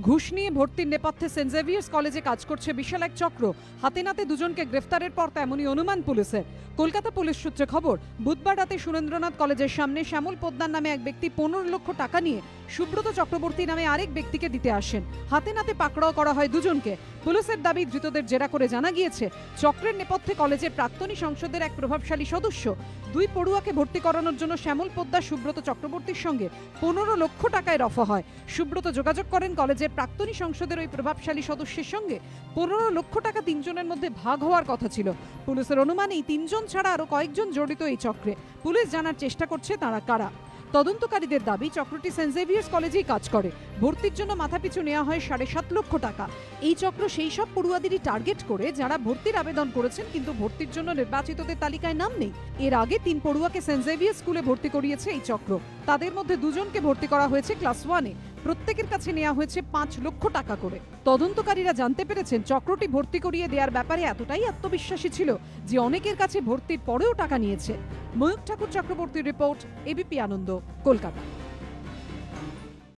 ঘুষ নিয়ে ভর্তির নেপথ্যে সেন্ট জেভিয়ার্স কলেজে কাজ করছে বিশাল এক চক্র। হাতে নাতে দুজনকে গ্রেফতারের পর তেমনই অনুমান পুলিশের। কলকাতা পুলিশ সূত্রে খবর, বুধবার রাতে সুরেন্দ্রনাথ কলেজের সামনে শ্যামল পোদ্দার নামে এক ব্যক্তি 15 লক্ষ টাকা নিয়ে সুব্রত চক্রবর্তী নামে আরেক ব্যক্তিকে দিতে আসেন। হাতে নাতে পাকড়াও করা হয় দুজনকে। পুলিশের দাবি, ধৃতদের জেরা করে জানা গিয়েছে চক্রের নেপথ্যে কলেজের প্রাক্তনী সংসদের এক প্রভাবশালী সদস্য। দুই পড়ুয়াকে ভর্তি করানোর জন্য শ্যামল পোদ্দার সুব্রত চক্রবর্তীর সঙ্গে 15 লক্ষ টাকায় রফা হয়। সুব্রত যোগাযোগ করেন কলেজের প্রাক্তনী সংসদের ওই প্রভাবশালী সদস্যের সঙ্গে। 15 লক্ষ টাকা তিনজনের মধ্যে ভাগ হওয়ার কথা ছিল। পুলিশের অনুমান এই তিনজন ছাড়া আরো কয়েকজন জড়িত এই চক্রে। পুলিশ জানার চেষ্টা করছে তারা কারা। তদন্তকারীদের দাবি, চক্রটি সেন্ট জেভিয়ার্স কলেজেই কাজ করে। ভর্তির জন্য মাথাপিছু নেওয়া হয় 7.5 লক্ষ টাকা। এই চক্র সেই সব পড়ুয়াদেরই টার্গেট করে যারা ভর্তির আবেদন করেছেন কিন্তু ভর্তির জন্য নির্বাচিতদের তালিকায় নাম নেই। এর আগে 3 পড়ুয়াকে সেন্ট জেভিয়ার্স স্কুলে ভর্তি করিয়েছে এই চক্র। তাদের মধ্যে 2 জনকে ভর্তি করা হয়েছে ক্লাস 1-এ। প্রত্যেকের কাছে নেওয়া হয়েছে 5 লক্ষ টাকা করে। তদন্তকারীরা জানতে পেরেছেন চক্রটি ভর্তি করিয়ে দেওয়ার ব্যাপারে এতটাই আত্মবিশ্বাসী ছিল যে অনেকের কাছে ভর্তির পরেও টাকা নিয়েছে। ময়ূক ঠাকুর চক্রবর্তীর রিপোর্ট, এবিপি আনন্দ, কলকাতা।